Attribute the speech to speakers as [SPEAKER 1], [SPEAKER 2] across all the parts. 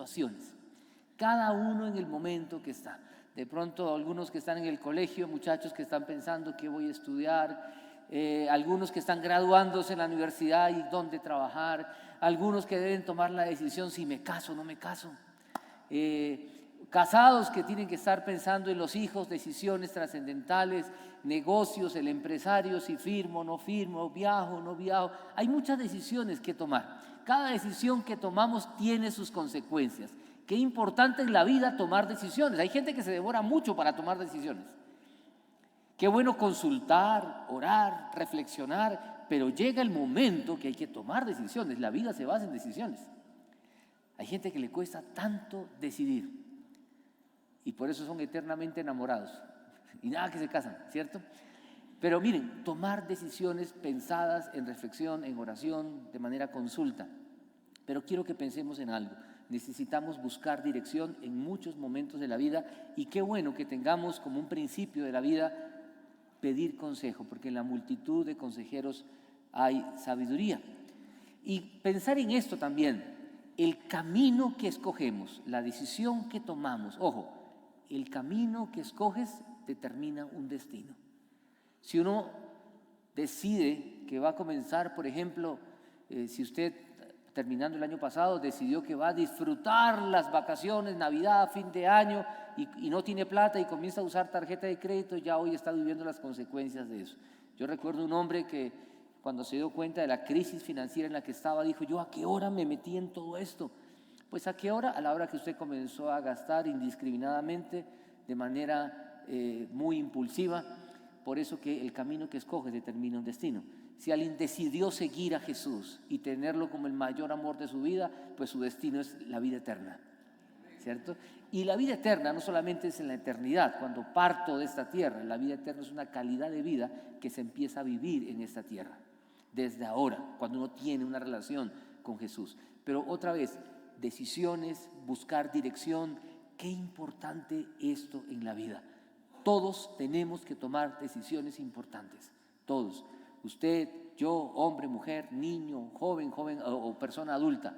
[SPEAKER 1] situaciones, cada uno en el momento que está. De pronto algunos que están en el colegio, muchachos que están pensando qué voy a estudiar, algunos que están graduándose en la universidad y dónde trabajar, algunos que deben tomar la decisión si me caso o no me caso, casados que tienen que estar pensando en los hijos, decisiones trascendentales, negocios, el empresario, si firmo o no firmo, viajo o no viajo. Hay muchas decisiones que tomar. Cada decisión que tomamos tiene sus consecuencias. Qué importante en la vida tomar decisiones. Hay gente que se demora mucho para tomar decisiones. Qué bueno consultar, orar, reflexionar, pero llega el momento que hay que tomar decisiones. La vida se basa en decisiones. Hay gente que le cuesta tanto decidir y por eso son eternamente enamorados y nada que se casan, ¿cierto? Pero miren, tomar decisiones pensadas en reflexión, en oración, de manera consulta. Pero quiero que pensemos en algo. Necesitamos buscar dirección en muchos momentos de la vida y qué bueno que tengamos como un principio de la vida pedir consejo, porque en la multitud de consejeros hay sabiduría. Y pensar en esto también, el camino que escogemos, la decisión que tomamos, ojo, el camino que escoges determina un destino. Si uno decide que va a comenzar, por ejemplo, si usted terminando el año pasado decidió que va a disfrutar las vacaciones, Navidad, fin de año y no tiene plata y comienza a usar tarjeta de crédito, ya hoy está viviendo las consecuencias de eso. Yo recuerdo un hombre que cuando se dio cuenta de la crisis financiera en la que estaba, dijo, ¿yo a qué hora me metí en todo esto? Pues ¿a qué hora? A la hora que usted comenzó a gastar indiscriminadamente, de manera muy impulsiva. Por eso que el camino que escoge determina un destino. Si alguien decidió seguir a Jesús y tenerlo como el mayor amor de su vida, pues su destino es la vida eterna, ¿cierto? Y la vida eterna no solamente es en la eternidad, cuando parto de esta tierra. La vida eterna es una calidad de vida que se empieza a vivir en esta tierra, desde ahora, cuando uno tiene una relación con Jesús. Pero otra vez, decisiones, buscar dirección, qué importante esto en la vida. Todos tenemos que tomar decisiones importantes, todos. Usted, yo, hombre, mujer, niño, joven o persona adulta.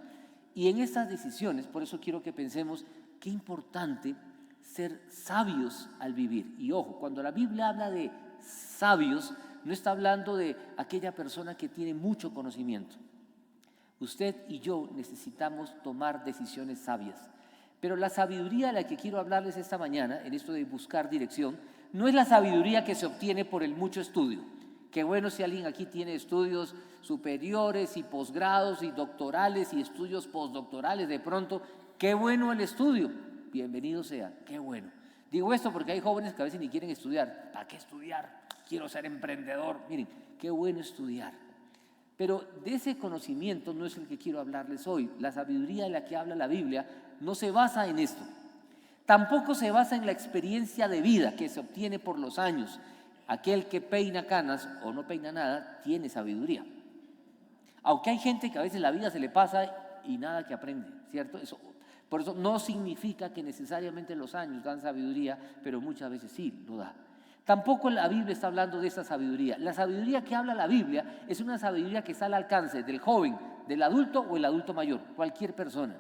[SPEAKER 1] Y en estas decisiones, por eso quiero que pensemos qué importante ser sabios al vivir. Y ojo, cuando la Biblia habla de sabios, no está hablando de aquella persona que tiene mucho conocimiento. Usted y yo necesitamos tomar decisiones sabias. Pero la sabiduría de la que quiero hablarles esta mañana, en esto de buscar dirección, no es la sabiduría que se obtiene por el mucho estudio. Qué bueno si alguien aquí tiene estudios superiores y posgrados y doctorales y estudios postdoctorales de pronto. Qué bueno el estudio, bienvenido sea, qué bueno. Digo esto porque hay jóvenes que a veces ni quieren estudiar. ¿Para qué estudiar? Quiero ser emprendedor. Miren, qué bueno estudiar. Pero de ese conocimiento no es el que quiero hablarles hoy. La sabiduría de la que habla la Biblia no se basa en esto. Tampoco se basa en la experiencia de vida que se obtiene por los años. Aquel que peina canas o no peina nada tiene sabiduría. Aunque hay gente que a veces la vida se le pasa y nada que aprende, ¿cierto? Por eso no significa que necesariamente los años dan sabiduría, pero muchas veces sí lo da. Tampoco la Biblia está hablando de esa sabiduría. La sabiduría que habla la Biblia es una sabiduría que está al alcance del joven, del adulto o el adulto mayor, cualquier persona.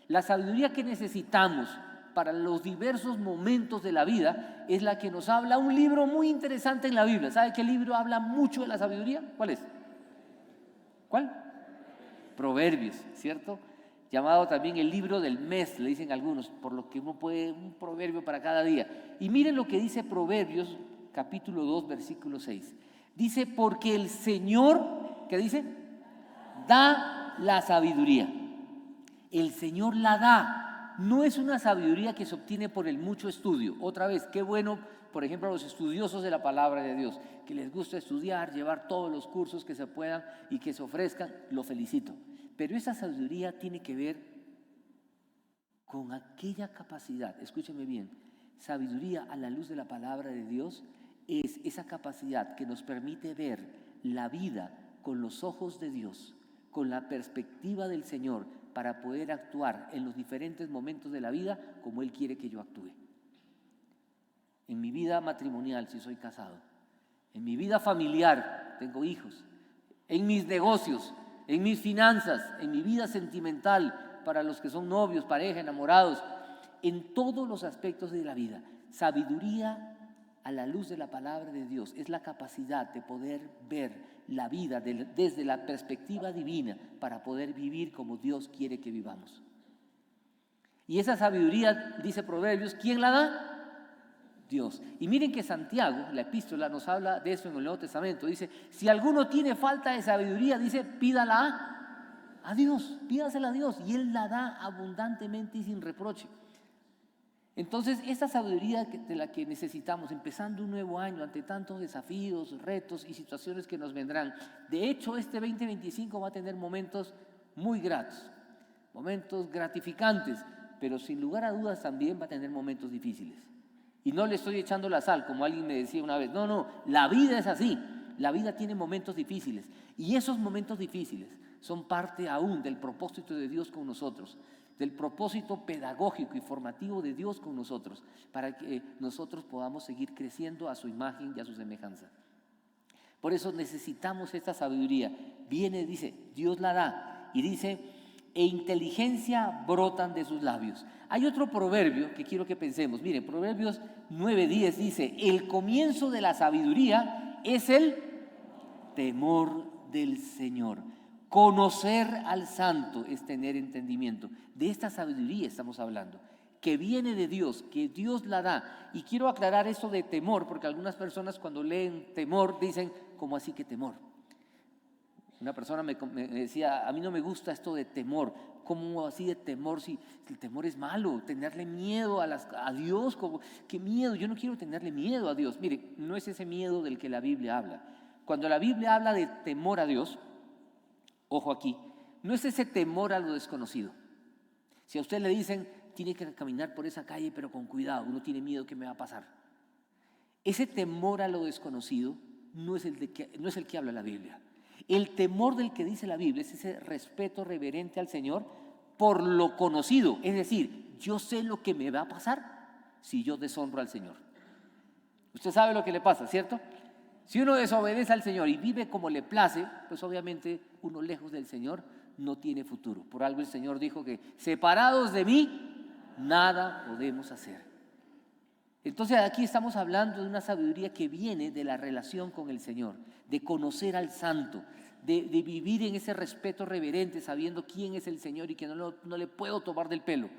[SPEAKER 1] La sabiduría que necesitamos para los diversos momentos de la vida es la que nos habla un libro muy interesante en la Biblia. ¿Sabe qué libro habla mucho de la sabiduría? ¿Cuál es? ¿Cuál? Proverbios, ¿cierto? Llamado también el libro del mes, le dicen algunos, por lo que uno puede, un proverbio para cada día. Y miren lo que dice Proverbios, capítulo 2, versículo 6. Dice, porque el Señor, ¿qué dice? Da la sabiduría. El Señor la da. No es una sabiduría que se obtiene por el mucho estudio. Otra vez, qué bueno, por ejemplo, a los estudiosos de la palabra de Dios, que les gusta estudiar, llevar todos los cursos que se puedan y que se ofrezcan, lo felicito. Pero esa sabiduría tiene que ver con aquella capacidad, escúcheme bien, sabiduría a la luz de la palabra de Dios es esa capacidad que nos permite ver la vida con los ojos de Dios, con la perspectiva del Señor, para poder actuar en los diferentes momentos de la vida como Él quiere que yo actúe. En mi vida matrimonial, si soy casado, en mi vida familiar, tengo hijos, en mis negocios, en mis finanzas, en mi vida sentimental, para los que son novios, pareja, enamorados, en todos los aspectos de la vida. Sabiduría a la luz de la palabra de Dios es la capacidad de poder ver la vida desde la perspectiva divina para poder vivir como Dios quiere que vivamos. Y esa sabiduría, dice Proverbios, ¿quién la da? Dios. Y miren que Santiago, la epístola, nos habla de eso en el Nuevo Testamento. Dice, si alguno tiene falta de sabiduría, dice, pídala a Dios, pídasela a Dios, y Él la da abundantemente y sin reproche. Entonces, esta sabiduría de la que necesitamos, empezando un nuevo año ante tantos desafíos, retos y situaciones que nos vendrán. De hecho, este 2025 va a tener momentos muy gratos, momentos gratificantes, pero sin lugar a dudas también va a tener momentos difíciles. Y no le estoy echando la sal, como alguien me decía una vez. No, la vida es así. La vida tiene momentos difíciles. Y esos momentos difíciles son parte aún del propósito de Dios con nosotros, del propósito pedagógico y formativo de Dios con nosotros, para que nosotros podamos seguir creciendo a su imagen y a su semejanza. Por eso necesitamos esta sabiduría. Viene, dice, Dios la da. Y dice, e inteligencia brotan de sus labios. Hay otro proverbio que quiero que pensemos. Miren, Proverbios 9:10 dice, el comienzo de la sabiduría es el temor del Señor. Conocer al santo es tener entendimiento. De esta sabiduría estamos hablando, que viene de Dios, que Dios la da. Y quiero aclarar eso de temor, porque algunas personas cuando leen temor dicen, ¿cómo así que temor? Una persona me decía, a mí no me gusta esto de temor. ¿Cómo así de temor? Si el temor es malo, tenerle miedo a Dios, ¿qué miedo? Yo no quiero tenerle miedo a Dios. Mire, no es ese miedo del que la Biblia habla. Cuando la Biblia habla de temor a Dios, ojo aquí, no es ese temor a lo desconocido. Si a usted le dicen, tiene que caminar por esa calle, pero con cuidado, uno tiene miedo que me va a pasar. Ese temor a lo desconocido no es el que habla la Biblia. El temor del que dice la Biblia es ese respeto reverente al Señor por lo conocido. Es decir, yo sé lo que me va a pasar si yo deshonro al Señor. Usted sabe lo que le pasa, ¿cierto? Si uno desobedece al Señor y vive como le place, pues obviamente uno lejos del Señor no tiene futuro. Por algo el Señor dijo que separados de mí, nada podemos hacer. Entonces aquí estamos hablando de una sabiduría que viene de la relación con el Señor, de conocer al Santo, de vivir en ese respeto reverente, sabiendo quién es el Señor y que no le puedo tomar del pelo.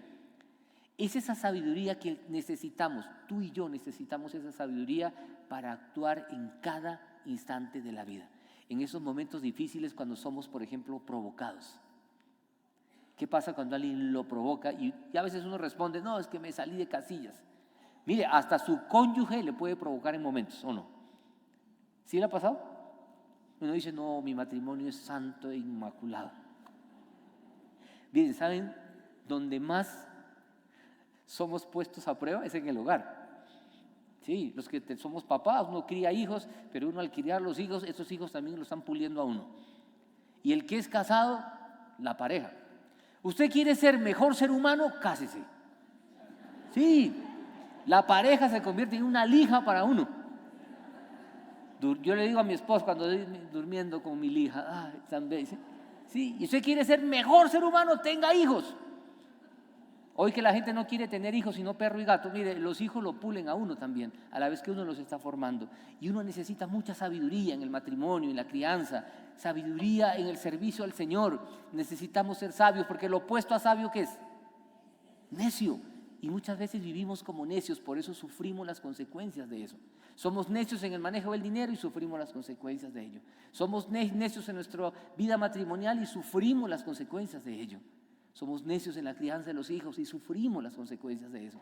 [SPEAKER 1] Es esa sabiduría que necesitamos, tú y yo necesitamos esa sabiduría para actuar en cada instante de la vida. En esos momentos difíciles cuando somos, por ejemplo, provocados. ¿Qué pasa cuando alguien lo provoca? Y a veces uno responde, no, es que me salí de casillas. Mire, hasta su cónyuge le puede provocar en momentos, ¿o no? ¿Sí le ha pasado? Uno dice, no, mi matrimonio es santo e inmaculado. Bien, ¿saben dónde más somos puestos a prueba? Es en el hogar. Sí, los que somos papás, uno cría hijos, pero uno al criar los hijos, esos hijos también lo están puliendo a uno. Y el que es casado, la pareja. ¿Usted quiere ser mejor ser humano? Cásese. Sí. La pareja se convierte en una lija para uno. Yo le digo a mi esposa cuando estoy durmiendo con mi lija, sí, y usted quiere ser mejor ser humano, tenga hijos. Hoy que la gente no quiere tener hijos sino perro y gato, mire, los hijos lo pulen a uno también, a la vez que uno los está formando. Y uno necesita mucha sabiduría en el matrimonio, en la crianza, sabiduría en el servicio al Señor. Necesitamos ser sabios, porque lo opuesto a sabio, ¿qué es? Necio. Y muchas veces vivimos como necios, por eso sufrimos las consecuencias de eso. Somos necios en el manejo del dinero y sufrimos las consecuencias de ello. Somos necios en nuestra vida matrimonial y sufrimos las consecuencias de ello. Somos necios en la crianza de los hijos y sufrimos las consecuencias de eso.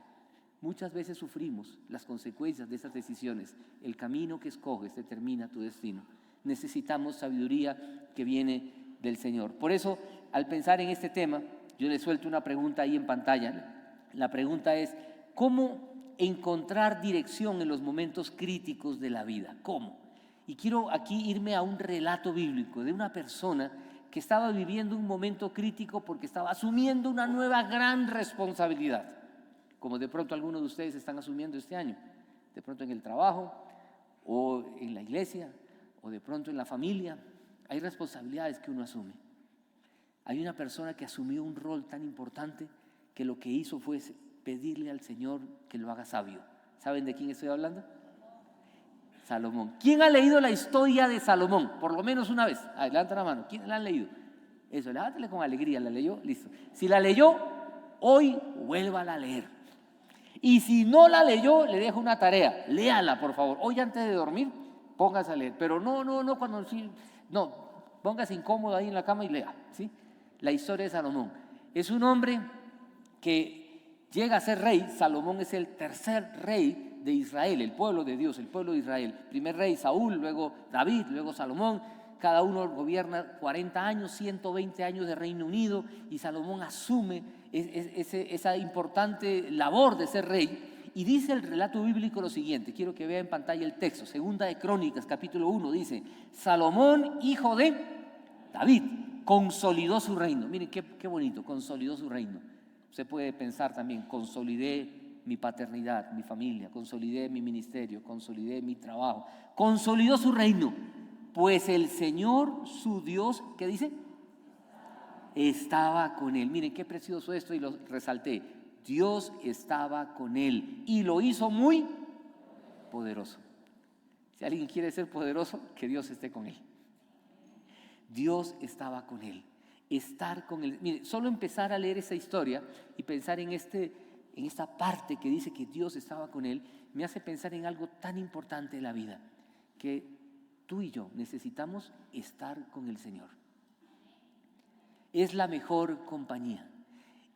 [SPEAKER 1] Muchas veces sufrimos las consecuencias de esas decisiones. El camino que escoges determina tu destino. Necesitamos sabiduría que viene del Señor. Por eso, al pensar en este tema, yo le suelto una pregunta ahí en pantalla. La pregunta es, ¿cómo encontrar dirección en los momentos críticos de la vida? ¿Cómo? Y quiero aquí irme a un relato bíblico de una persona que estaba viviendo un momento crítico porque estaba asumiendo una nueva gran responsabilidad, como de pronto algunos de ustedes están asumiendo este año, de pronto en el trabajo o en la iglesia o de pronto en la familia. Hay responsabilidades que uno asume. Hay una persona que asumió un rol tan importante que lo que hizo fue pedirle al Señor que lo haga sabio. ¿Saben de quién estoy hablando? Salomón. ¿Quién ha leído la historia de Salomón? Por lo menos una vez. Levanta la mano. ¿Quién la han leído? Eso, levántale con alegría. ¿La leyó? Listo. Si la leyó, hoy vuélvala a leer. Y si no la leyó, le dejo una tarea. Léala, por favor. Hoy antes de dormir, póngase a leer. Pero no, cuando sí. No, póngase incómodo ahí en la cama y lea. ¿Sí? La historia de Salomón. Es un hombre que llega a ser rey. Salomón es el tercer rey de Israel, el pueblo de Dios, el pueblo de Israel. Primer rey Saúl, luego David, luego Salomón. Cada uno gobierna 40 años, 120 años de Reino Unido, y Salomón asume esa importante labor de ser rey. Y dice el relato bíblico lo siguiente, quiero que vea en pantalla el texto, Segunda de Crónicas, capítulo 1, dice: Salomón, hijo de David, consolidó su reino. Miren qué bonito, consolidó su reino. Usted puede pensar también, consolidé mi paternidad, mi familia, consolidé mi ministerio, consolidé mi trabajo, consolidó su reino, pues el Señor, su Dios, ¿qué dice? Estaba con él. Miren qué precioso esto, y lo resalté. Dios estaba con él y lo hizo muy poderoso. Si alguien quiere ser poderoso, que Dios esté con él. Dios estaba con él. Estar con él. Miren, solo empezar a leer esa historia y pensar en esta parte que dice que Dios estaba con él, me hace pensar en algo tan importante de la vida, que tú y yo necesitamos estar con el Señor. Es la mejor compañía.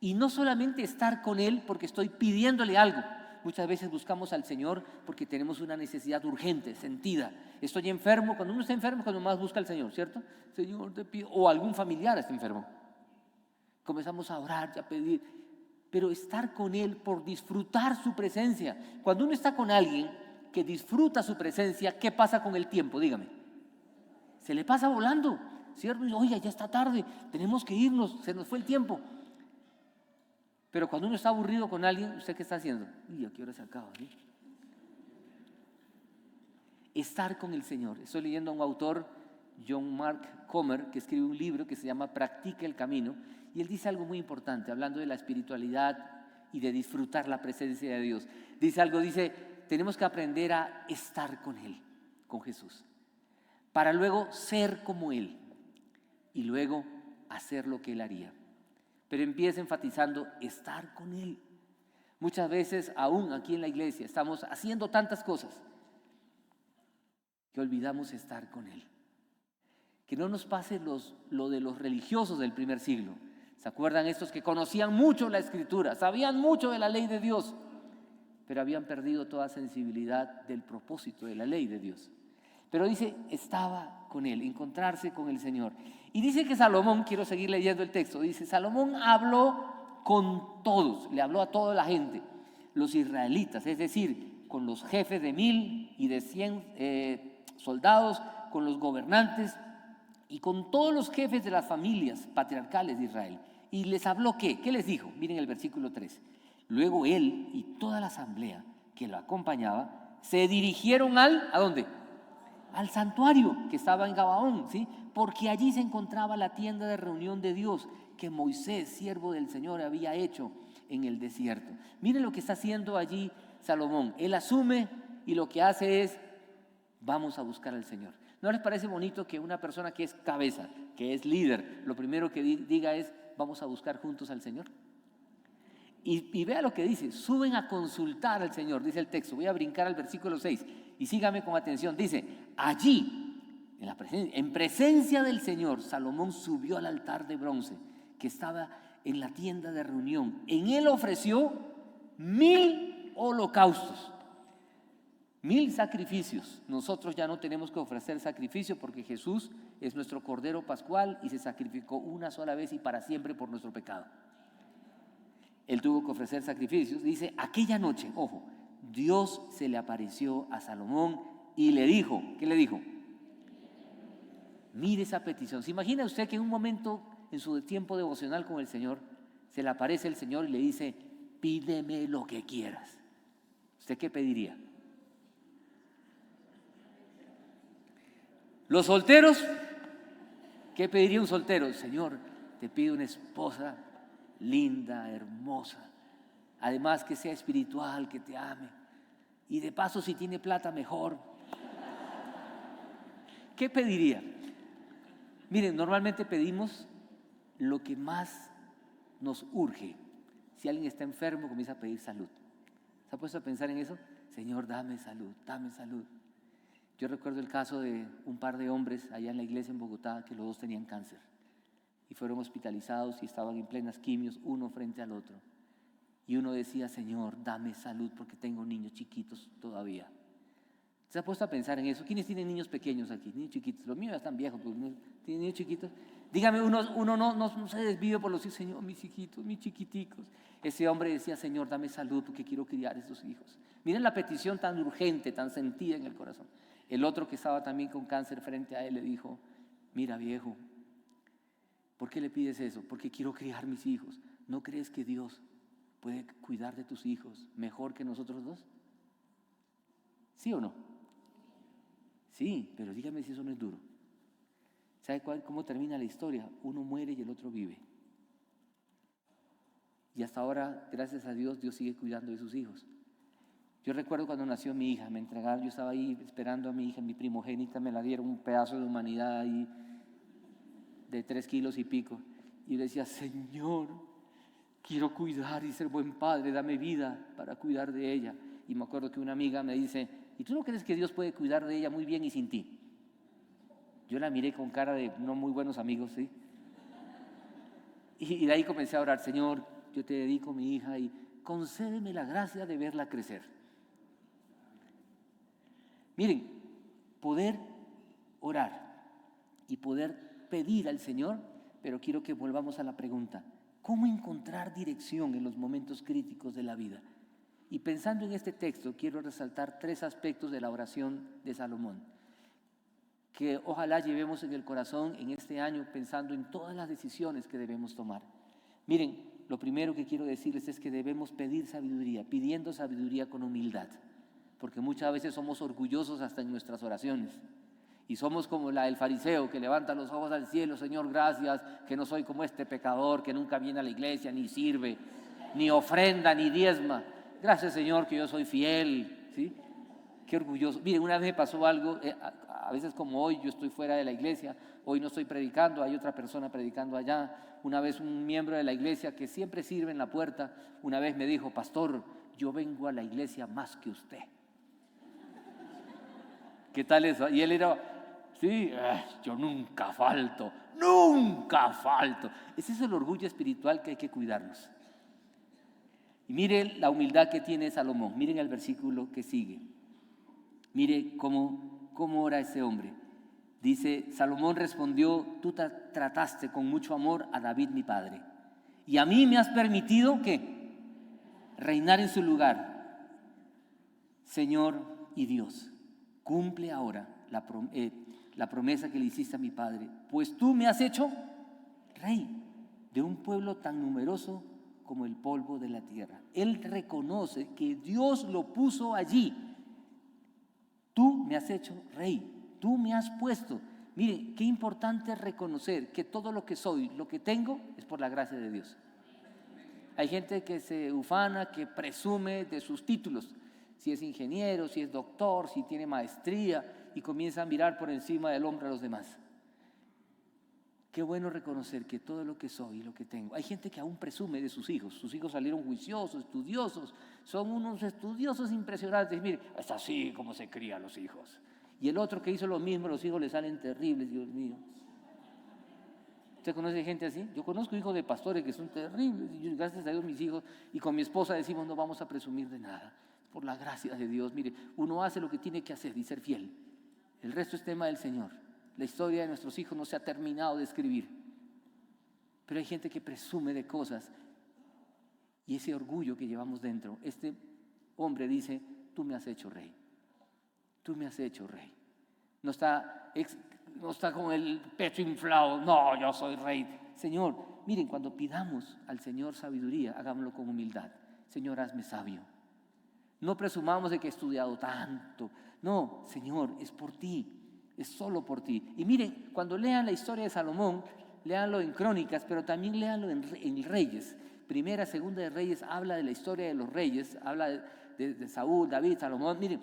[SPEAKER 1] Y no solamente estar con Él porque estoy pidiéndole algo. Muchas veces buscamos al Señor porque tenemos una necesidad urgente, sentida. Estoy enfermo. Cuando uno está enfermo, cuando más busca al Señor, ¿cierto? Señor, te pido. O algún familiar está enfermo. Comenzamos a orar y a pedir. Pero estar con Él por disfrutar su presencia. Cuando uno está con alguien que disfruta su presencia, ¿qué pasa con el tiempo? Dígame. Se le pasa volando, ¿cierto? Y, oye, ya está tarde, tenemos que irnos, se nos fue el tiempo. Pero cuando uno está aburrido con alguien, ¿usted qué está haciendo? Uy, ¿a qué hora se acaba? ¿Sí? Estar con el Señor. Estoy leyendo a un autor, John Mark Comer, que escribe un libro que se llama Practica el Camino, y él dice algo muy importante, hablando de la espiritualidad y de disfrutar la presencia de Dios. Dice, tenemos que aprender a estar con Él, con Jesús, para luego ser como Él y luego hacer lo que Él haría. Pero empieza enfatizando estar con Él. Muchas veces, aún aquí en la iglesia, estamos haciendo tantas cosas que olvidamos estar con Él. Que no nos pase lo de los religiosos del primer siglo. ¿Se acuerdan estos que conocían mucho la Escritura, sabían mucho de la ley de Dios, pero habían perdido toda sensibilidad del propósito de la ley de Dios? Pero dice, estaba con Él, encontrarse con el Señor. Y dice que Salomón, quiero seguir leyendo el texto, dice, Salomón habló con todos, le habló a toda la gente, los israelitas, es decir, con los jefes de 1000 y de 100 soldados, con los gobernantes y con todos los jefes de las familias patriarcales de Israel. ¿Y les habló qué? ¿Qué les dijo? Miren el versículo 3. Luego él y toda la asamblea que lo acompañaba se dirigieron ¿a dónde? Al santuario que estaba en Gabaón, ¿sí? Porque allí se encontraba la tienda de reunión de Dios que Moisés, siervo del Señor, había hecho en el desierto. Miren lo que está haciendo allí Salomón. Él asume y lo que hace es, vamos a buscar al Señor. ¿No les parece bonito que una persona que es cabeza, que es líder, lo primero que diga es, vamos a buscar juntos al Señor? Y vea lo que dice, suben a consultar al Señor, dice el texto. Voy a brincar al versículo 6 y sígame con atención. Dice, allí, en presencia del Señor, Salomón subió al altar de bronce que estaba en la tienda de reunión. En él ofreció 1000 holocaustos, 1000 sacrificios. Nosotros ya no tenemos que ofrecer sacrificio porque Jesús es nuestro Cordero Pascual y se sacrificó una sola vez y para siempre por nuestro pecado. Él tuvo que ofrecer sacrificios. Dice, aquella noche, ojo, Dios se le apareció a Salomón y le dijo, ¿qué le dijo? Mire esa petición. ¿Se imagina usted que en un momento en su tiempo devocional con el Señor, se le aparece el Señor y le dice, pídeme lo que quieras? ¿Usted qué pediría? Los solteros, ¿qué pediría un soltero? Señor, te pido una esposa linda, hermosa, además que sea espiritual, que te ame, y de paso si tiene plata mejor. ¿Qué pediría? Miren, normalmente pedimos lo que más nos urge. Si alguien está enfermo, comienza a pedir salud. ¿Se ha puesto a pensar en eso? Señor, dame salud, dame salud. Yo recuerdo el caso de un par de hombres allá en la iglesia en Bogotá que los dos tenían cáncer y fueron hospitalizados y estaban en plenas quimios, uno frente al otro. Y uno decía, Señor, dame salud porque tengo niños chiquitos todavía. ¿Se ha puesto a pensar en eso? ¿Quiénes tienen niños pequeños aquí? Niños chiquitos. Los míos ya están viejos, pero ¿tienen niños chiquitos? Dígame, uno no se desvive por los hijos. Señor, mis hijitos, mis chiquiticos. Ese hombre decía, Señor, dame salud porque quiero criar a esos hijos. Miren la petición tan urgente, tan sentida en el corazón. El otro que estaba también con cáncer frente a él le dijo, mira viejo, ¿por qué le pides eso? Porque quiero criar mis hijos. ¿No crees que Dios puede cuidar de tus hijos mejor que nosotros dos? ¿Sí o no? Sí, pero dígame si eso no es duro. ¿Sabe cómo termina la historia? Uno muere y el otro vive. Y hasta ahora, gracias a Dios, Dios sigue cuidando de sus hijos. Yo recuerdo cuando nació mi hija, me entregaron, yo estaba ahí esperando a mi hija, mi primogénita, me la dieron, un pedazo de humanidad ahí de 3 kilos y pico. Y yo decía, Señor, quiero cuidar y ser buen padre, dame vida para cuidar de ella. Y me acuerdo que una amiga me dice, ¿y tú no crees que Dios puede cuidar de ella muy bien y sin ti? Yo la miré con cara de no muy buenos amigos, ¿sí? Y de ahí comencé a orar, Señor, yo te dedico a mi hija y concédeme la gracia de verla crecer. Miren, poder orar y poder pedir al Señor, pero quiero que volvamos a la pregunta, ¿cómo encontrar dirección en los momentos críticos de la vida? Y pensando en este texto, quiero resaltar 3 aspectos de la oración de Salomón, que ojalá llevemos en el corazón en este año pensando en todas las decisiones que debemos tomar. Miren, lo primero que quiero decirles es que debemos pedir sabiduría, pidiendo sabiduría con humildad, porque muchas veces somos orgullosos hasta en nuestras oraciones. Y somos como el fariseo que levanta los ojos al cielo, Señor, gracias, que no soy como este pecador que nunca viene a la iglesia, ni sirve, ni ofrenda, ni diezma. Gracias, Señor, que yo soy fiel, ¿sí? Qué orgulloso. Miren, una vez me pasó algo, a veces como hoy, yo estoy fuera de la iglesia, hoy no estoy predicando, hay otra persona predicando allá. Una vez un miembro de la iglesia que siempre sirve en la puerta, una vez me dijo, pastor, yo vengo a la iglesia más que usted. ¿Qué tal eso? Y él era, sí, yo nunca falto, nunca falto. Ese es el orgullo espiritual que hay que cuidarnos. Y miren la humildad que tiene Salomón, miren el versículo que sigue. Mire cómo ora ese hombre. Dice, Salomón respondió, tú trataste con mucho amor a David mi padre, y a mí me has permitido, ¿qué? Reinar en su lugar. Señor y Dios, cumple ahora la promesa que le hiciste a mi padre, pues tú me has hecho rey de un pueblo tan numeroso como el polvo de la tierra. Él reconoce que Dios lo puso allí. Tú me has hecho rey, tú me has puesto. Mire, qué importante es reconocer que todo lo que soy, lo que tengo, es por la gracia de Dios. Hay gente que se ufana, que presume de sus títulos, si es ingeniero, si es doctor, si tiene maestría, y comienza a mirar por encima del hombro a los demás. Qué bueno reconocer que todo lo que soy y lo que tengo. Hay gente que aún presume de sus hijos salieron juiciosos, estudiosos, son unos estudiosos impresionantes. Mire, es así como se crían los hijos. Y el otro que hizo lo mismo, los hijos le salen terribles, Dios mío. ¿Usted conoce gente así? Yo conozco hijos de pastores que son terribles, y gracias a Dios mis hijos, y con mi esposa decimos no vamos a presumir de nada, por la gracia de Dios. Mire, uno hace lo que tiene que hacer y ser fiel. El resto es tema del Señor. La historia de nuestros hijos no se ha terminado de escribir, pero hay gente que presume de cosas y ese orgullo que llevamos dentro. Este hombre dice, tú me has hecho rey, tú me has hecho rey. No está con el pecho inflado, no, yo soy rey. Señor, miren, cuando pidamos al Señor sabiduría, hagámoslo con humildad. Señor, hazme sabio. No presumamos de que he estudiado tanto. No, Señor, es por ti. Es solo por ti. Y miren, cuando lean la historia de Salomón, léanlo en Crónicas, pero también léanlo en Reyes. Primera, Segunda de Reyes habla de la historia de los reyes, habla de Saúl, David, Salomón. Miren,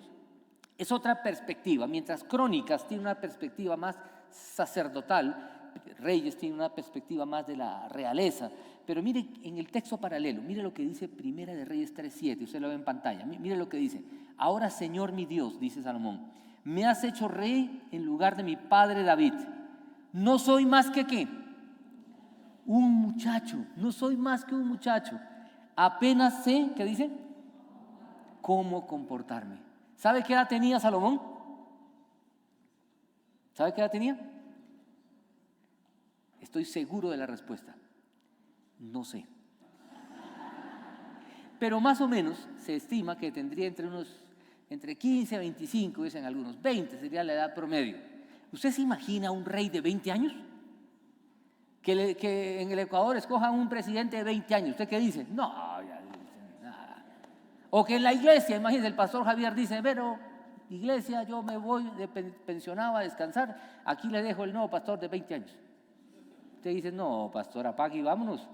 [SPEAKER 1] es otra perspectiva. Mientras Crónicas tiene una perspectiva más sacerdotal, Reyes tiene una perspectiva más de la realeza. Pero mire en el texto paralelo, mire lo que dice Primera de Reyes 3:7, usted lo ve en pantalla. Mire lo que dice: ahora, Señor mi Dios, dice Salomón, me has hecho rey en lugar de mi padre David. No soy más que ¿qué? Un muchacho, no soy más que un muchacho. Apenas sé, ¿qué dice? Cómo comportarme. ¿Sabe qué edad tenía Salomón? ¿Sabe qué edad tenía? Estoy seguro de la respuesta. No sé. Pero más o menos se estima que tendría entre 15 a 25, dicen algunos, 20 sería la edad promedio. ¿Usted se imagina un rey de 20 años? Que en el Ecuador escojan un presidente de 20 años. ¿Usted qué dice? No, ya, nada. O que en la iglesia, imagínese, el pastor Javier dice, pero iglesia, yo me voy de pensionado a descansar, aquí le dejo el nuevo pastor de 20 años. Usted dice, no, pastor, apague y vámonos.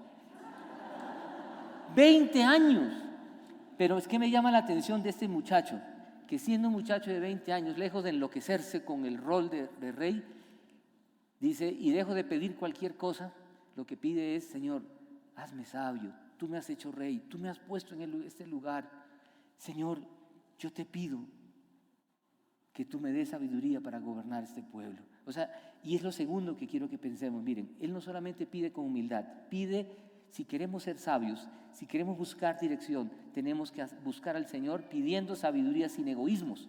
[SPEAKER 1] 20 años. Pero es que me llama la atención de este muchacho, que siendo un muchacho de 20 años, lejos de enloquecerse con el rol de rey, dice, y dejo de pedir cualquier cosa, lo que pide es, Señor, hazme sabio, tú me has hecho rey, tú me has puesto en este lugar. Señor, yo te pido que tú me des sabiduría para gobernar este pueblo. O sea, y es lo segundo que quiero que pensemos. Miren, Él no solamente pide con humildad, pide, si queremos ser sabios, si queremos buscar dirección, tenemos que buscar al Señor pidiendo sabiduría sin egoísmos,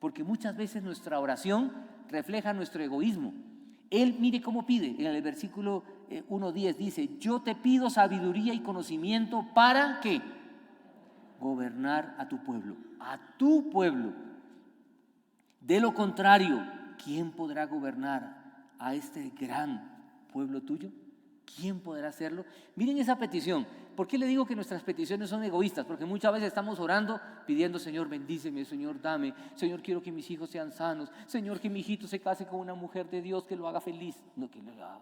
[SPEAKER 1] porque muchas veces nuestra oración refleja nuestro egoísmo. Él, mire cómo pide, en el versículo 1:10 dice, yo te pido sabiduría y conocimiento para, ¿qué? Gobernar a tu pueblo, De lo contrario, ¿quién podrá gobernar a este gran pueblo tuyo? ¿Quién podrá hacerlo? Miren esa petición. ¿Por qué le digo que nuestras peticiones son egoístas? Porque muchas veces estamos orando pidiendo, Señor, bendíceme, Señor, dame. Señor, quiero que mis hijos sean sanos. Señor, que mi hijito se case con una mujer de Dios que lo haga feliz. No, que lo haga.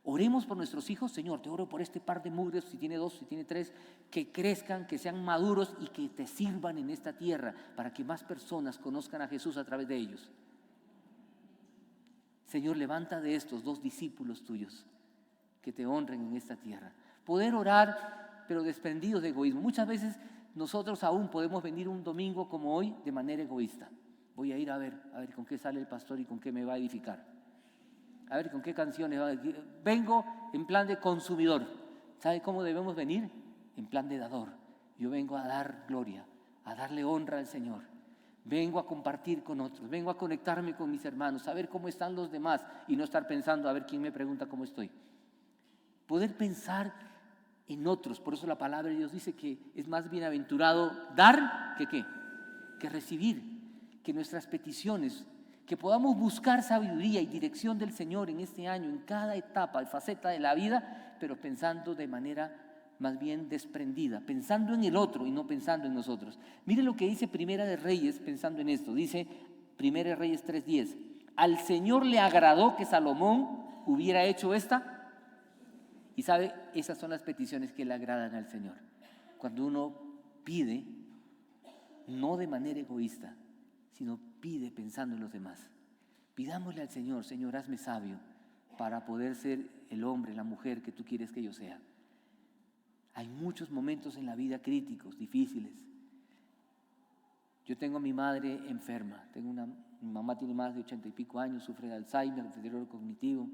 [SPEAKER 1] Oremos por nuestros hijos. Señor, te oro por este par de mugres, si tiene 2, si tiene 3, que crezcan, que sean maduros y que te sirvan en esta tierra para que más personas conozcan a Jesús a través de ellos. Señor, levanta de estos 2 discípulos tuyos que te honren en esta tierra. Poder orar, pero desprendidos de egoísmo. Muchas veces nosotros aún podemos venir un domingo como hoy de manera egoísta. Voy a ir a ver con qué sale el pastor y con qué me va a edificar. A ver con qué canciones va a edificar. Vengo en plan de consumidor. ¿Sabe cómo debemos venir? En plan de dador. Yo vengo a dar gloria, a darle honra al Señor. Vengo a compartir con otros, vengo a conectarme con mis hermanos, a ver cómo están los demás y no estar pensando a ver quién me pregunta cómo estoy. Poder pensar en otros. Por eso la palabra de Dios dice que es más bienaventurado dar que ¿qué? Que recibir. Que nuestras peticiones, que podamos buscar sabiduría y dirección del Señor en este año, en cada etapa y faceta de la vida, pero pensando de manera más bien desprendida, pensando en el otro y no pensando en nosotros. Mire lo que dice Primera de Reyes pensando en esto. Dice Primera de Reyes 3:10. Al Señor le agradó que Salomón hubiera hecho esta. Y sabe, esas son las peticiones que le agradan al Señor. Cuando uno pide, no de manera egoísta, sino pide pensando en los demás. Pidámosle al Señor, Señor, hazme sabio para poder ser el hombre, la mujer que tú quieres que yo sea. Hay muchos momentos en la vida críticos, difíciles. Yo tengo a mi madre enferma. Mi mamá tiene más de 80 y pico años, sufre de Alzheimer, deterioro cognitivo.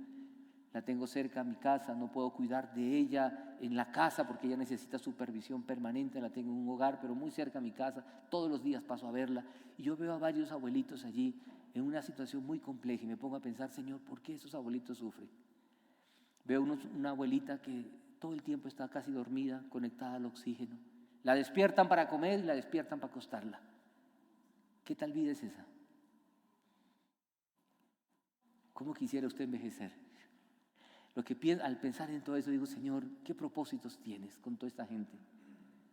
[SPEAKER 1] La tengo cerca a mi casa, no puedo cuidar de ella en la casa porque ella necesita supervisión permanente. La tengo en un hogar, pero muy cerca a mi casa. Todos los días paso a verla y yo veo a varios abuelitos allí en una situación muy compleja y me pongo a pensar, Señor, ¿por qué esos abuelitos sufren? Veo una abuelita que todo el tiempo está casi dormida, conectada al oxígeno. La despiertan para comer y la despiertan para acostarla. ¿Qué tal vida es esa? ¿Cómo quisiera usted envejecer? Al pensar en todo eso digo, Señor, ¿qué propósitos tienes con toda esta gente?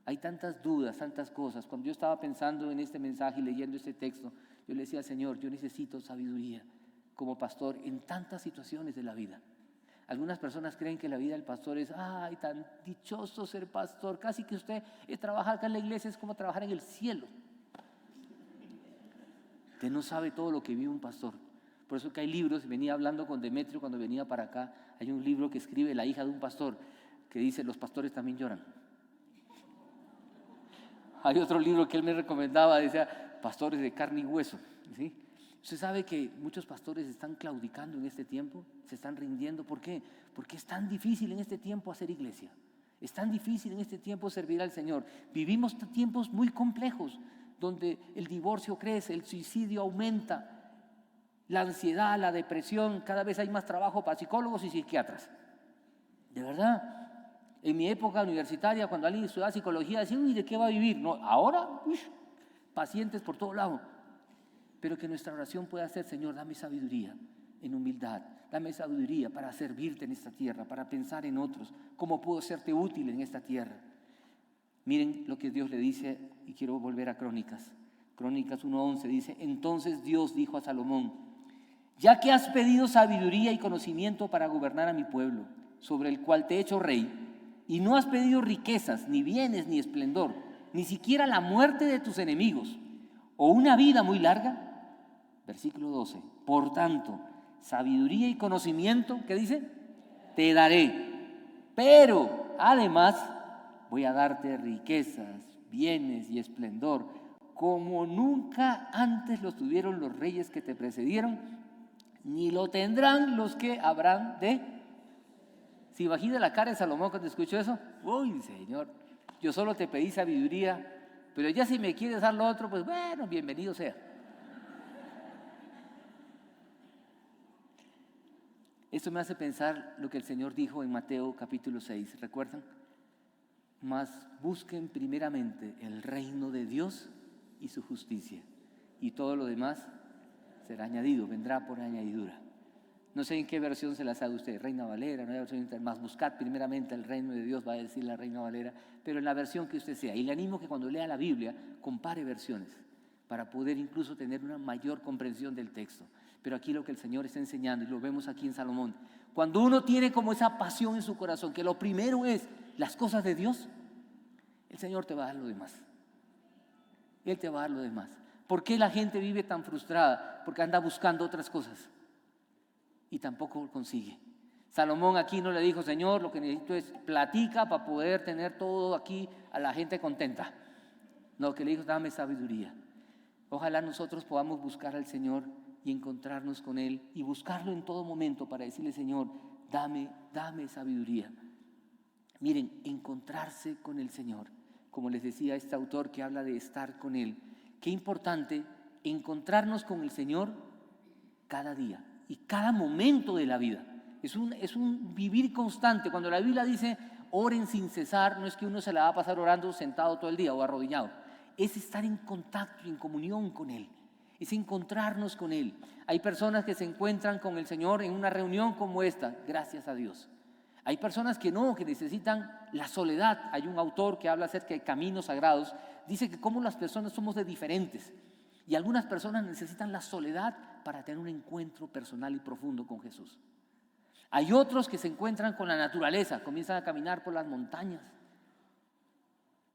[SPEAKER 1] Hay tantas dudas, tantas cosas. Cuando yo estaba pensando en este mensaje y leyendo este texto, yo le decía al Señor, yo necesito sabiduría como pastor en tantas situaciones de la vida. Algunas personas creen que la vida del pastor es, ay, tan dichoso ser pastor, casi que usted trabajar acá en la iglesia es como trabajar en el cielo. Usted no sabe todo lo que vive un pastor. Por eso que hay libros, venía hablando con Demetrio cuando venía para acá, hay un libro que escribe la hija de un pastor que dice, los pastores también lloran. Hay otro libro que él me recomendaba, decía, pastores de carne y hueso, ¿sí? Usted sabe que muchos pastores están claudicando en este tiempo, se están rindiendo. ¿Por qué? Porque es tan difícil en este tiempo hacer iglesia. Es tan difícil en este tiempo servir al Señor. Vivimos tiempos muy complejos, donde el divorcio crece, el suicidio aumenta, la ansiedad, la depresión, cada vez hay más trabajo para psicólogos y psiquiatras. De verdad. En mi época universitaria, cuando alguien estudiaba psicología, decía, uy, ¿de qué va a vivir? No, ahora, pacientes por todo lado. Pero que nuestra oración pueda ser, Señor, dame sabiduría en humildad, dame sabiduría para servirte en esta tierra, para pensar en otros, cómo puedo serte útil en esta tierra. Miren lo que Dios le dice, y quiero volver a Crónicas. Crónicas 1:11 dice, entonces Dios dijo a Salomón, ya que has pedido sabiduría y conocimiento para gobernar a mi pueblo, sobre el cual te he hecho rey, y no has pedido riquezas, ni bienes, ni esplendor, ni siquiera la muerte de tus enemigos, o una vida muy larga, versículo 12, por tanto, sabiduría y conocimiento, ¿qué dice? Te daré, pero además voy a darte riquezas, bienes y esplendor, como nunca antes los tuvieron los reyes que te precedieron, ni lo tendrán los que habrán de... ¿Se imagina la cara de Salomón cuando escuchó eso? Uy, Señor, yo solo te pedí sabiduría, pero ya si me quieres dar lo otro, pues bueno, bienvenido sea. Esto me hace pensar lo que el Señor dijo en Mateo capítulo 6, ¿recuerdan? Mas busquen primeramente el reino de Dios y su justicia, y todo lo demás será añadido, vendrá por añadidura. No sé en qué versión se la sabe usted, Reina Valera, no hay versión más, buscad primeramente el reino de Dios, va a decir la Reina Valera, pero en la versión que usted sea. Y le animo que cuando lea la Biblia, compare versiones, para poder incluso tener una mayor comprensión del texto. Pero aquí lo que el Señor está enseñando, y lo vemos aquí en Salomón, cuando uno tiene como esa pasión en su corazón, que lo primero es las cosas de Dios, el Señor te va a dar lo demás. Él te va a dar lo demás. ¿Por qué la gente vive tan frustrada? Porque anda buscando otras cosas y tampoco consigue. Salomón aquí no le dijo, Señor, lo que necesito es platica para poder tener todo aquí a la gente contenta. No, lo que le dijo, dame sabiduría. Ojalá nosotros podamos buscar al Señor y encontrarnos con Él y buscarlo en todo momento para decirle, Señor, dame sabiduría. Miren, encontrarse con el Señor, como les decía este autor que habla de estar con Él. Qué importante encontrarnos con el Señor cada día y cada momento de la vida. Es un vivir constante. Cuando la Biblia dice oren sin cesar, no es que uno se la va a pasar orando sentado todo el día o arrodillado. Es estar en contacto y en comunión con Él. Es encontrarnos con Él. Hay personas que se encuentran con el Señor en una reunión como esta, gracias a Dios. Hay personas que no, que necesitan la soledad. Hay un autor que habla acerca de caminos sagrados. Dice que como las personas somos de diferentes. Y algunas personas necesitan la soledad para tener un encuentro personal y profundo con Jesús. Hay otros que se encuentran con la naturaleza, comienzan a caminar por las montañas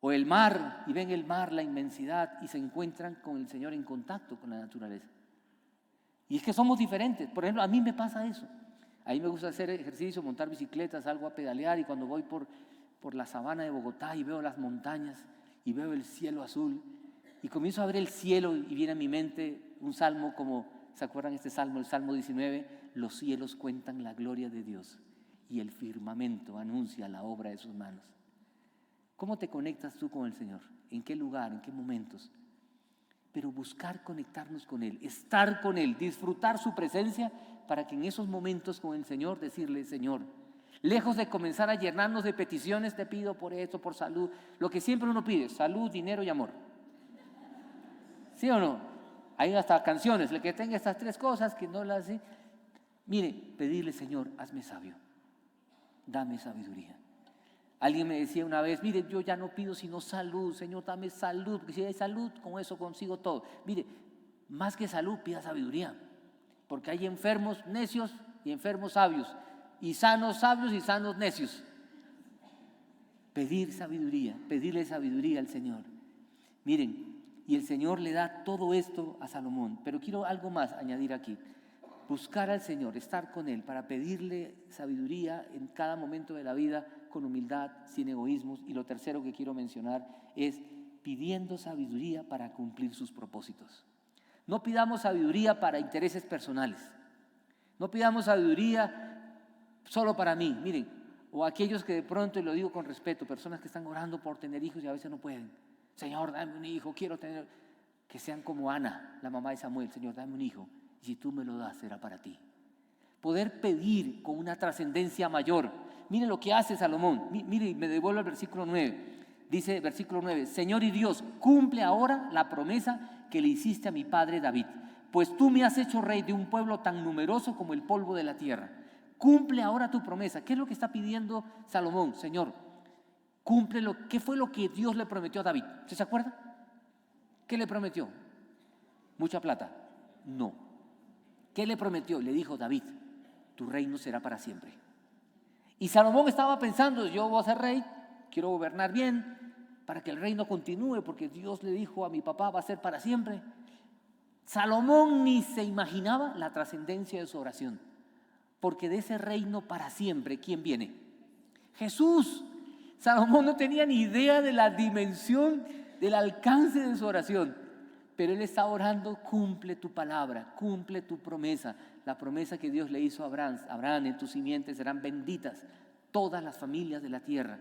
[SPEAKER 1] o el mar y ven el mar, la inmensidad, y se encuentran con el Señor en contacto con la naturaleza. Y es que somos diferentes. Por ejemplo, a mí me pasa eso. A mí me gusta hacer ejercicio, montar bicicleta, salgo a pedalear, y cuando voy por la sabana de Bogotá y veo las montañas y veo el cielo azul y comienzo a ver el cielo y viene a mi mente un salmo como, ¿se acuerdan este salmo? El Salmo 19, los cielos cuentan la gloria de Dios y el firmamento anuncia la obra de sus manos. ¿Cómo te conectas tú con el Señor? ¿En qué lugar? ¿En qué momentos? Pero buscar conectarnos con Él, estar con Él, disfrutar su presencia para que en esos momentos con el Señor decirle, Señor, lejos de comenzar a llenarnos de peticiones, te pido por esto, por salud, lo que siempre uno pide, salud, dinero y amor. ¿Sí o no? Hay hasta canciones, el que tenga estas tres cosas, que no las... Mire, pedirle, Señor, hazme sabio, dame sabiduría. Alguien me decía una vez, mire, yo ya no pido sino salud, Señor, dame salud, porque si hay salud, con eso consigo todo. Mire, más que salud, pida sabiduría, porque hay enfermos necios y enfermos sabios. y sanos sabios y sanos necios. Pedir sabiduría, pedirle sabiduría al Señor. Miren, y el Señor le da todo esto a Salomón, pero quiero algo más añadir aquí. Buscar al Señor, estar con Él para pedirle sabiduría en cada momento de la vida con humildad, sin egoísmos. Y lo tercero que quiero mencionar es pidiendo sabiduría para cumplir sus propósitos. No pidamos sabiduría para intereses personales. No pidamos sabiduría solo para mí. Miren, o aquellos que de pronto, y lo digo con respeto, personas que están orando por tener hijos y a veces no pueden. Señor, dame un hijo, quiero tener... Que sean como Ana, la mamá de Samuel. Señor, dame un hijo. Y si tú me lo das, será para ti. Poder pedir con una trascendencia mayor. Mire lo que hace Salomón. Mire, me devuelvo al versículo 9. Dice, versículo 9, Señor y Dios, cumple ahora la promesa que le hiciste a mi padre David. Pues tú me has hecho rey de un pueblo tan numeroso como el polvo de la tierra. Cumple ahora tu promesa. ¿Qué es lo que está pidiendo Salomón? Señor, cumple ¿qué fue lo que Dios le prometió a David? ¿Usted se acuerda? ¿Qué le prometió? ¿Mucha plata? No. ¿Qué le prometió? Le dijo, David, tu reino será para siempre. Y Salomón estaba pensando, yo voy a ser rey, quiero gobernar bien, para que el reino continúe, porque Dios le dijo a mi papá, va a ser para siempre. Salomón ni se imaginaba la trascendencia de su oración, porque de ese reino para siempre, ¿quién viene? Jesús. Salomón no tenía ni idea de la dimensión, del alcance de su oración, pero él está orando, cumple tu palabra, cumple tu promesa, la promesa que Dios le hizo a Abraham. Abraham, en tus simientes serán benditas todas las familias de la tierra.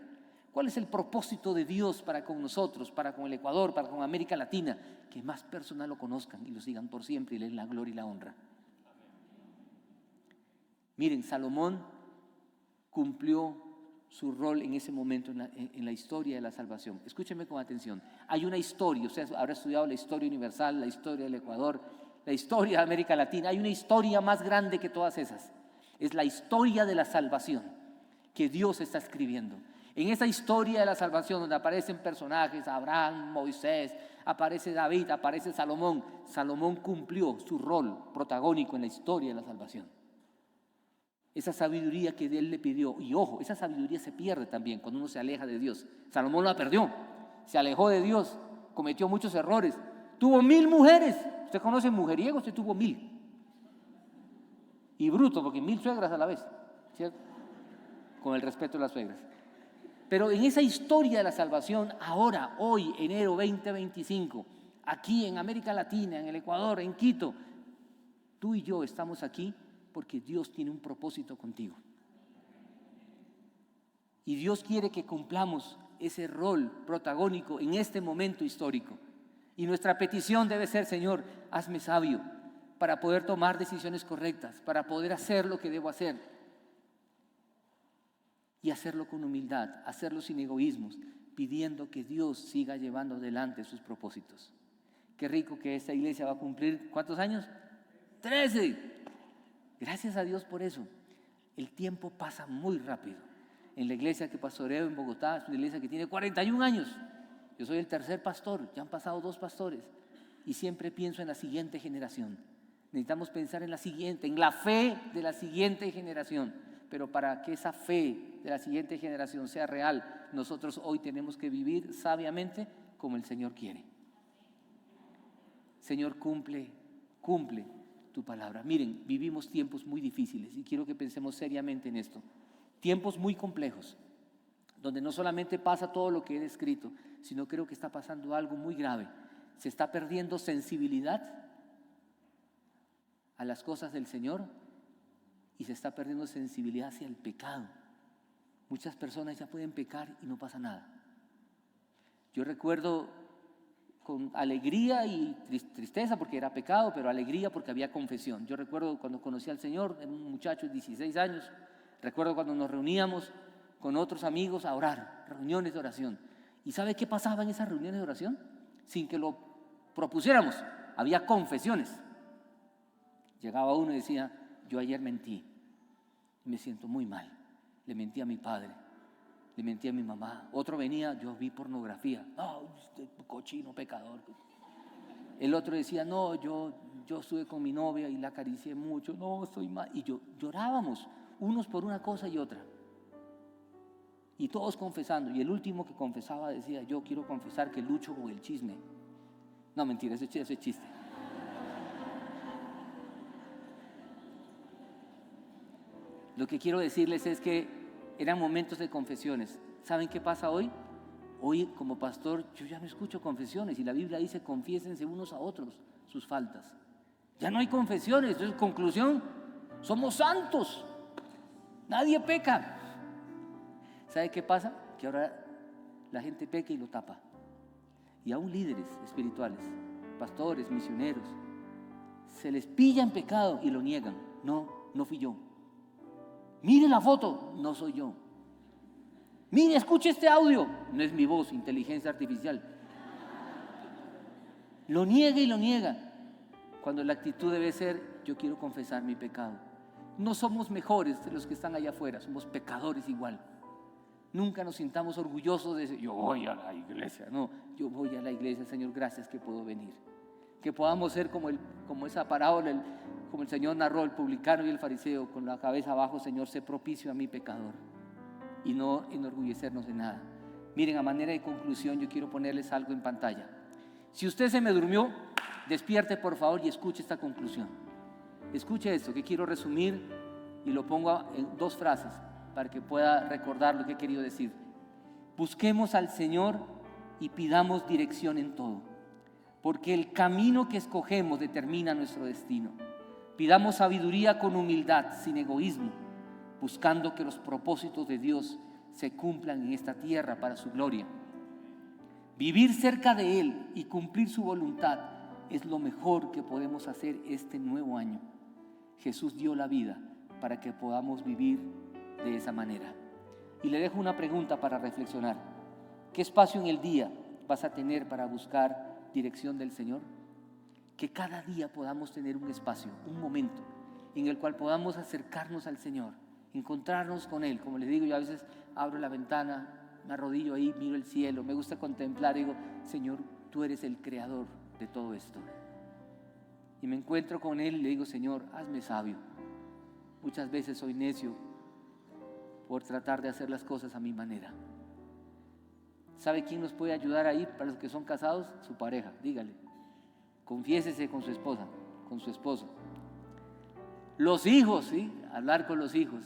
[SPEAKER 1] ¿Cuál es el propósito de Dios para con nosotros, para con el Ecuador, para con América Latina? Que más personas lo conozcan y lo sigan por siempre y le den la gloria y la honra. Miren, Salomón cumplió su rol en ese momento en la historia de la salvación. Escúchenme con atención. Hay una historia, usted habrá estudiado la historia universal, la historia del Ecuador, la historia de América Latina. Hay una historia más grande que todas esas. Es la historia de la salvación que Dios está escribiendo. En esa historia de la salvación donde aparecen personajes, Abraham, Moisés, aparece David, aparece Salomón. Salomón cumplió su rol protagónico en la historia de la salvación. Esa sabiduría que él le pidió, y ojo, esa sabiduría se pierde también cuando uno se aleja de Dios. Salomón la perdió, se alejó de Dios, cometió muchos errores, tuvo 1000 mujeres. Usted conoce mujeriego, usted tuvo 1000. Y bruto, porque 1000 suegras a la vez, ¿cierto? Con el respeto de las suegras. Pero en esa historia de la salvación, ahora, hoy, enero 2025, aquí en América Latina, en el Ecuador, en Quito, tú y yo estamos aquí porque Dios tiene un propósito contigo. Y Dios quiere que cumplamos ese rol protagónico en este momento histórico. Y nuestra petición debe ser, Señor, hazme sabio para poder tomar decisiones correctas, para poder hacer lo que debo hacer. Y hacerlo con humildad, hacerlo sin egoísmos, pidiendo que Dios siga llevando adelante sus propósitos. Qué rico que esta iglesia va a cumplir, ¿cuántos años? 13. Gracias a Dios por eso. El tiempo pasa muy rápido. En la iglesia que pastoreo en Bogotá, es una iglesia que tiene 41 años. Yo soy el tercer pastor, ya han pasado 2 pastores. Y siempre pienso en la siguiente generación. Necesitamos pensar en la siguiente, en la fe de la siguiente generación. Pero para que esa fe de la siguiente generación sea real, nosotros hoy tenemos que vivir sabiamente como el Señor quiere. Señor, cumple tu palabra. Miren, vivimos tiempos muy difíciles y quiero que pensemos seriamente en esto. Tiempos muy complejos, donde no solamente pasa todo lo que he descrito, sino creo que está pasando algo muy grave. Se está perdiendo sensibilidad a las cosas del Señor y se está perdiendo sensibilidad hacia el pecado. Muchas personas ya pueden pecar y no pasa nada. Yo recuerdo con alegría y tristeza porque era pecado, pero alegría porque había confesión. Yo recuerdo cuando conocí al Señor, era un muchacho de 16 años, recuerdo cuando nos reuníamos con otros amigos a orar, reuniones de oración. ¿Y sabe qué pasaba en esas reuniones de oración? Sin que lo propusiéramos, había confesiones. Llegaba uno y decía, yo ayer mentí, me siento muy mal, le mentí a mi padre, le mentí a mi mamá. Otro venía, yo vi pornografía, no, usted cochino, pecador. El otro decía, no, yo estuve con mi novia y la acaricié mucho, no, estoy mal. Y llorábamos, unos por una cosa y otra. Y todos confesando. Y el último que confesaba decía, yo quiero confesar que lucho con el chisme. No, mentira, eso es chiste. Lo que quiero decirles es que eran momentos de confesiones. ¿Saben qué pasa hoy? Hoy, como pastor, yo ya no escucho confesiones. Y la Biblia dice, confiésense unos a otros sus faltas. Ya no hay confesiones. Entonces, conclusión, somos santos. Nadie peca. ¿Sabe qué pasa? Que ahora la gente peca y lo tapa. Y aún líderes espirituales, pastores, misioneros, se les pilla en pecado y lo niegan. No fui yo. Mire la foto, no soy yo. Mire, escuche este audio, no es mi voz, inteligencia artificial. Lo niega y lo niega, cuando la actitud debe ser, yo quiero confesar mi pecado. No somos mejores de los que están allá afuera, somos pecadores igual. Nunca nos sintamos orgullosos de decir, yo voy a la iglesia. No, yo voy a la iglesia, Señor, gracias que puedo venir. Que podamos ser como esa parábola, como el Señor narró, el publicano y el fariseo, con la cabeza abajo, Señor, sé propicio a mi pecador. Y no enorgullecernos de nada. Miren, a manera de conclusión, yo quiero ponerles algo en pantalla. Si usted se me durmió, despierte por favor y escuche esta conclusión. Escuche esto, que quiero resumir y lo pongo en 2 frases para que pueda recordar lo que he querido decir. Busquemos al Señor y pidamos dirección en todo, porque el camino que escogemos determina nuestro destino. Pidamos sabiduría con humildad, sin egoísmo, buscando que los propósitos de Dios se cumplan en esta tierra para su gloria. Vivir cerca de Él y cumplir su voluntad es lo mejor que podemos hacer este nuevo año. Jesús dio la vida para que podamos vivir de esa manera. Y le dejo una pregunta para reflexionar. ¿Qué espacio en el día vas a tener para buscar dirección del Señor? Que cada día podamos tener un espacio, un momento en el cual podamos acercarnos al Señor, encontrarnos con Él. Como les digo, yo a veces abro la ventana, me arrodillo ahí, miro el cielo, me gusta contemplar y digo, Señor, tú eres el creador de todo esto. Y me encuentro con Él y le digo, Señor, hazme sabio. Muchas veces soy necio por tratar de hacer las cosas a mi manera. ¿Sabe quién nos puede ayudar ahí para los que son casados? Su pareja, dígale. Confiésese con su esposa, con su esposo. Los hijos, ¿sí? Hablar con los hijos.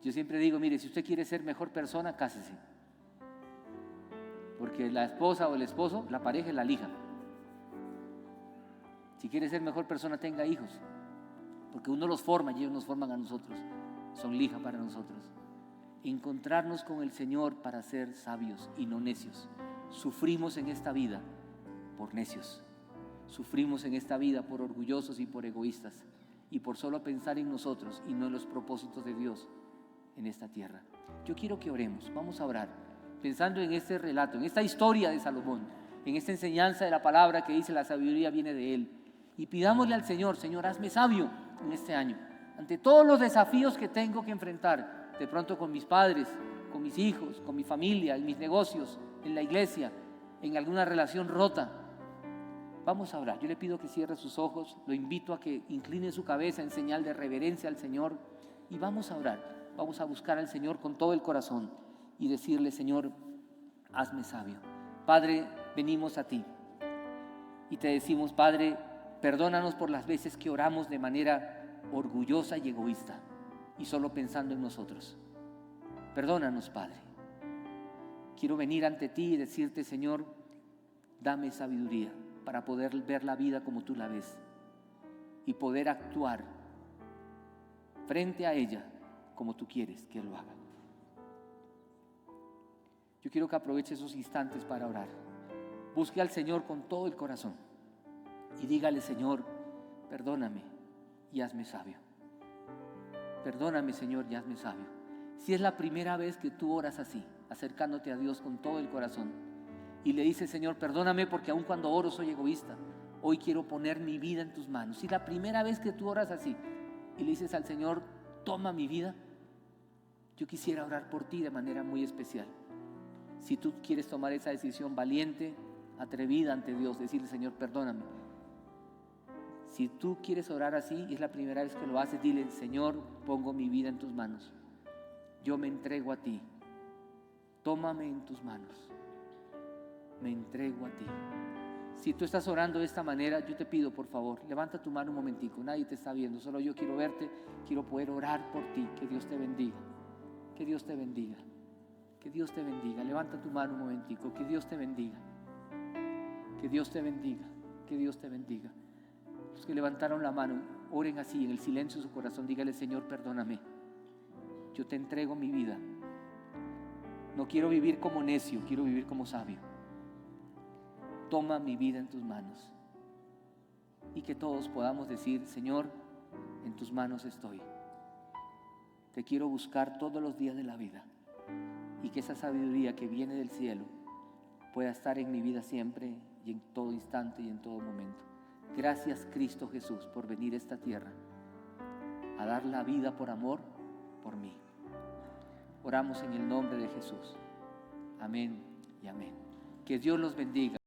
[SPEAKER 1] Yo siempre digo, mire, si usted quiere ser mejor persona, cásese. Porque la esposa o el esposo, la pareja es la lija. Si quiere ser mejor persona, tenga hijos. Porque uno los forma y ellos nos forman a nosotros. Son lija para nosotros. Encontrarnos con el Señor para ser sabios y no necios. Sufrimos en esta vida por necios. Sufrimos en esta vida por orgullosos y por egoístas. Y por solo pensar en nosotros y no en los propósitos de Dios en esta tierra. Yo quiero que oremos. Vamos a orar. Pensando en este relato, en esta historia de Salomón, en esta enseñanza de la palabra que dice la sabiduría viene de Él. Y pidámosle al Señor, Señor, hazme sabio en este año. Ante todos los desafíos que tengo que enfrentar, de pronto con mis padres, con mis hijos, con mi familia, en mis negocios, en la iglesia, en alguna relación rota. Vamos a orar. Yo le pido que cierre sus ojos, lo invito a que incline su cabeza en señal de reverencia al Señor y vamos a orar. Vamos a buscar al Señor con todo el corazón y decirle, Señor, hazme sabio. Padre, venimos a ti y te decimos, Padre, perdónanos por las veces que oramos de manera orgullosa y egoísta y solo pensando en nosotros. Perdónanos, Padre. Quiero venir ante ti y decirte, Señor, dame sabiduría para poder ver la vida como tú la ves y poder actuar frente a ella como tú quieres que lo haga. Yo quiero que aproveche esos instantes para orar. Busque al Señor con todo el corazón y dígale, Señor, perdóname y hazme sabio. Perdóname, Señor, y hazme sabio. Si es la primera vez que tú oras así, acercándote a Dios con todo el corazón y le dices, Señor, perdóname porque aun cuando oro soy egoísta, hoy quiero poner mi vida en tus manos. Si es la primera vez que tú oras así y le dices al Señor, toma mi vida, yo quisiera orar por ti de manera muy especial. Si tú quieres tomar esa decisión valiente, atrevida ante Dios, decirle, Señor, perdóname. Si tú quieres orar así y es la primera vez que lo haces, dile: Señor, pongo mi vida en tus manos. Yo me entrego a ti. Tómame en tus manos. Me entrego a ti. Si tú estás orando de esta manera, yo te pido, por favor, levanta tu mano un momentico. Nadie te está viendo, solo yo quiero verte, quiero poder orar por ti. Que Dios te bendiga. Que Dios te bendiga. Que Dios te bendiga. Levanta tu mano un momentico. Que Dios te bendiga. Que Dios te bendiga. Que Dios te bendiga. Los que levantaron la mano, oren así en el silencio de su corazón. Dígale: Señor, perdóname. Yo te entrego mi vida. No quiero vivir como necio, quiero vivir como sabio. Toma mi vida en tus manos. Y que todos podamos decir: Señor, en tus manos estoy. Te quiero buscar todos los días de la vida. Y que esa sabiduría que viene del cielo pueda estar en mi vida siempre y en todo instante y en todo momento. Gracias, Cristo Jesús, por venir a esta tierra a dar la vida por amor por mí. Oramos en el nombre de Jesús. Amén y amén. Que Dios los bendiga.